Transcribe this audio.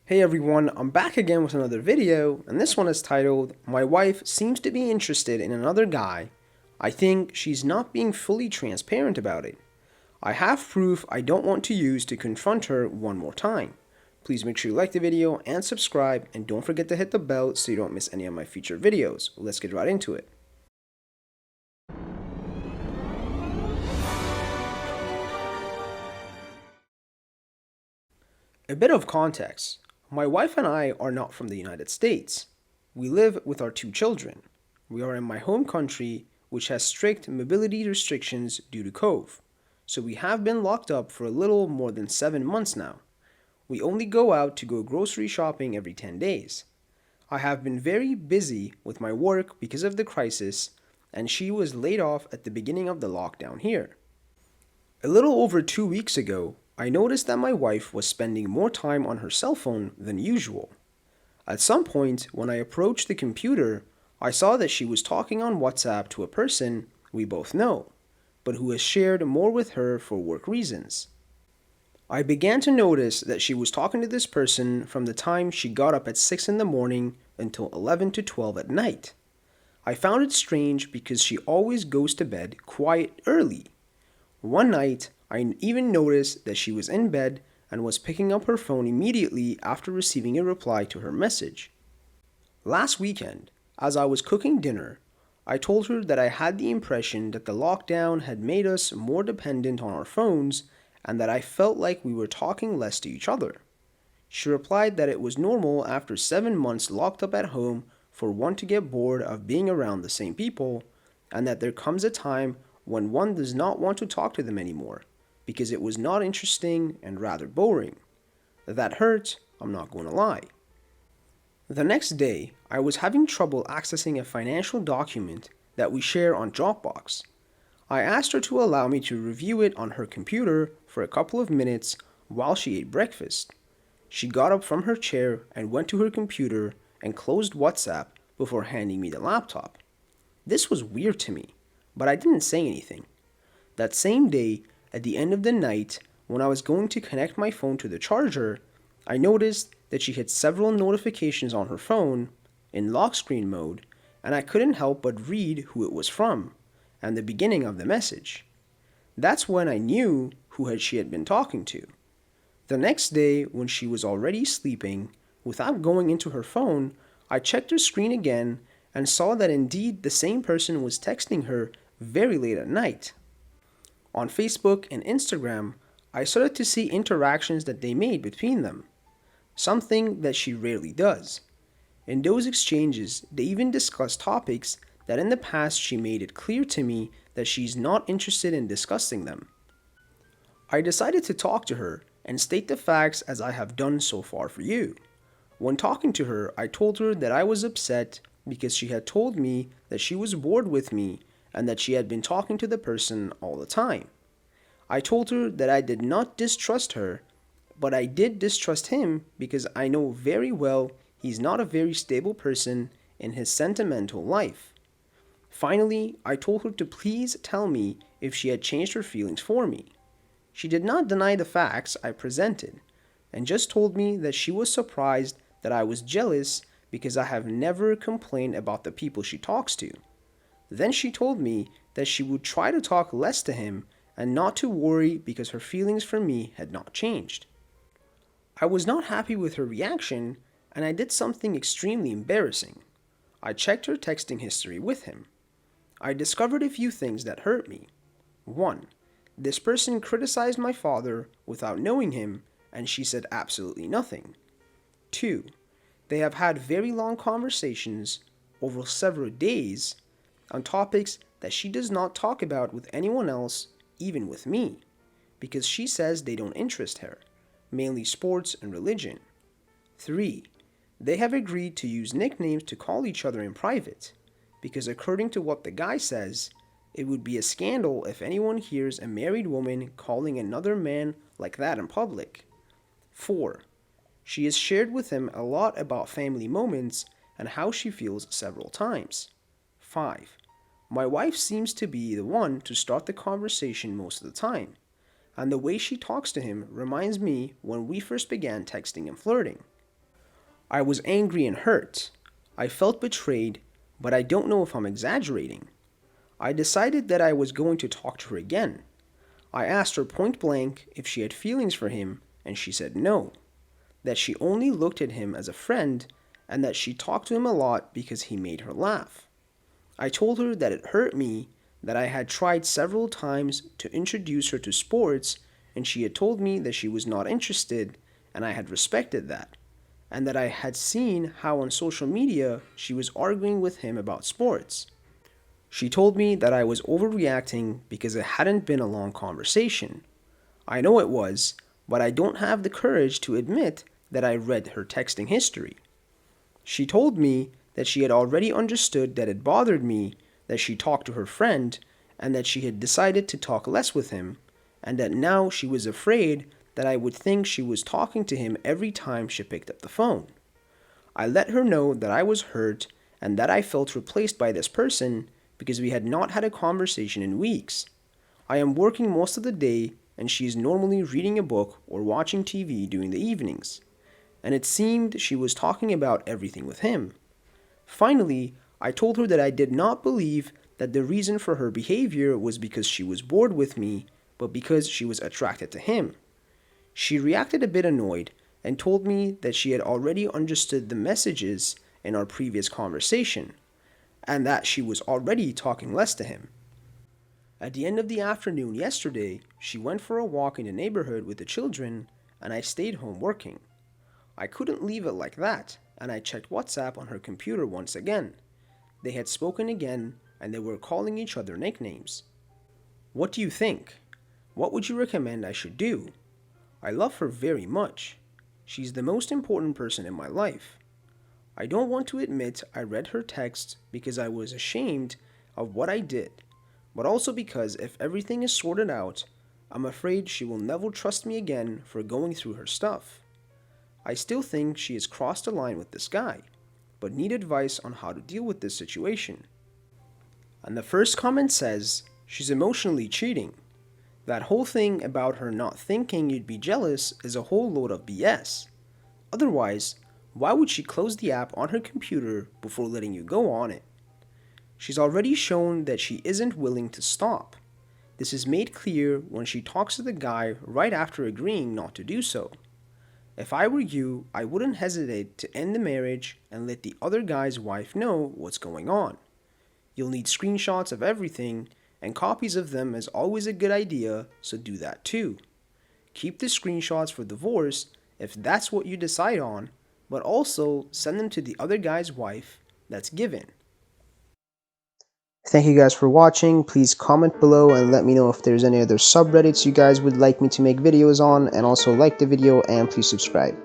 Hey everyone, I'm back again with another video, and this one is titled, My Wife Seems to Be Interested in Another Guy. I think she's not being fully transparent about it. I have proof I don't want to use to confront her one more time. Please make sure you like the video and subscribe, and don't forget to hit the bell so you don't miss any of my future videos. Let's get right into it. A bit of context. My wife and I are not from the United States. We live with our two children. We are in my home country, which has strict mobility restrictions due to COVID. So we have been locked up for a little more than 7 months now. We only go out to go grocery shopping every 10 days. I have been very busy with my work because of the crisis, and she was laid off at the beginning of the lockdown here. A little over 2 weeks ago, I noticed that my wife was spending more time on her cell phone than usual. At some point, when I approached the computer, I saw that she was talking on WhatsApp to a person we both know, but who has shared more with her for work reasons. I began to notice that she was talking to this person from the time she got up at 6 in the morning until 11 to 12 at night. I found it strange because she always goes to bed quite early. One night, I even noticed that she was in bed and was picking up her phone immediately after receiving a reply to her message. Last weekend, as I was cooking dinner, I told her that I had the impression that the lockdown had made us more dependent on our phones and that I felt like we were talking less to each other. She replied that it was normal after 7 months locked up at home for one to get bored of being around the same people, and that there comes a time when one does not want to talk to them anymore because it was not interesting and rather boring. That hurt, I'm not going to lie. The next day, I was having trouble accessing a financial document that we share on Dropbox. I asked her to allow me to review it on her computer for a couple of minutes while she ate breakfast. She got up from her chair and went to her computer and closed WhatsApp before handing me the laptop. This was weird to me, but I didn't say anything. That same day, at the end of the night, when I was going to connect my phone to the charger, I noticed that she had several notifications on her phone in lock screen mode, and I couldn't help but read who it was from and the beginning of the message. That's when I knew who she had been talking to. The next day, when she was already sleeping, without going into her phone, I checked her screen again and saw that indeed the same person was texting her very late at night. On Facebook and Instagram, I started to see interactions that they made between them, something that she rarely does. In those exchanges, they even discussed topics that in the past she made it clear to me that she's not interested in discussing them. I decided to talk to her and state the facts as I have done so far for you. When talking to her, I told her that I was upset because she had told me that she was bored with me and that she had been talking to the person all the time. I told her that I did not distrust her, but I did distrust him because I know very well he's not a very stable person in his sentimental life. Finally, I told her to please tell me if she had changed her feelings for me. She did not deny the facts I presented, and just told me that she was surprised that I was jealous because I have never complained about the people she talks to. Then she told me that she would try to talk less to him and not to worry because her feelings for me had not changed. I was not happy with her reaction, and I did something extremely embarrassing. I checked her texting history with him. I discovered a few things that hurt me. 1. This person criticized my father without knowing him, and she said absolutely nothing. 2. They have had very long conversations over several days on topics that she does not talk about with anyone else, even with me, because she says they don't interest her, mainly sports and religion. 3. They have agreed to use nicknames to call each other in private, because according to what the guy says, it would be a scandal if anyone hears a married woman calling another man like that in public. 4. She has shared with him a lot about family moments and how she feels several times. 5. My wife seems to be the one to start the conversation most of the time, and the way she talks to him reminds me when we first began texting and flirting. I was angry and hurt. I felt betrayed, but I don't know if I'm exaggerating. I decided that I was going to talk to her again. I asked her point blank if she had feelings for him, and she said no, that she only looked at him as a friend, and that she talked to him a lot because he made her laugh. I told her that it hurt me that I had tried several times to introduce her to sports, and she had told me that she was not interested, and I had respected that, and that I had seen how on social media she was arguing with him about sports. She told me that I was overreacting because it hadn't been a long conversation. I know it was, but I don't have the courage to admit that I read her texting history. She told me that she had already understood that it bothered me that she talked to her friend and that she had decided to talk less with him, and that now she was afraid that I would think she was talking to him every time she picked up the phone. I let her know that I was hurt and that I felt replaced by this person because we had not had a conversation in weeks. I am working most of the day and she is normally reading a book or watching TV during the evenings, and it seemed she was talking about everything with him. Finally, I told her that I did not believe that the reason for her behavior was because she was bored with me, but because she was attracted to him. She reacted a bit annoyed and told me that she had already understood the messages in our previous conversation, and that she was already talking less to him. At the end of the afternoon yesterday, she went for a walk in the neighborhood with the children, and I stayed home working. I couldn't leave it like that, and I checked WhatsApp on her computer once again. They had spoken again, and they were calling each other nicknames. What do you think? What would you recommend I should do? I love her very much. She's the most important person in my life. I don't want to admit I read her text because I was ashamed of what I did, but also because if everything is sorted out, I'm afraid she will never trust me again for going through her stuff. I still think she has crossed a line with this guy, but need advice on how to deal with this situation. And the first comment says, she's emotionally cheating. That whole thing about her not thinking you'd be jealous is a whole load of BS. Otherwise, why would she close the app on her computer before letting you go on it? She's already shown that she isn't willing to stop. This is made clear when she talks to the guy right after agreeing not to do so. If I were you, I wouldn't hesitate to end the marriage and let the other guy's wife know what's going on. You'll need screenshots of everything, and copies of them is always a good idea, so do that too. Keep the screenshots for divorce if that's what you decide on, but also send them to the other guy's wife. That's given. Thank you guys for watching. Please comment below and let me know if there's any other subreddits you guys would like me to make videos on, and also like the video and please subscribe.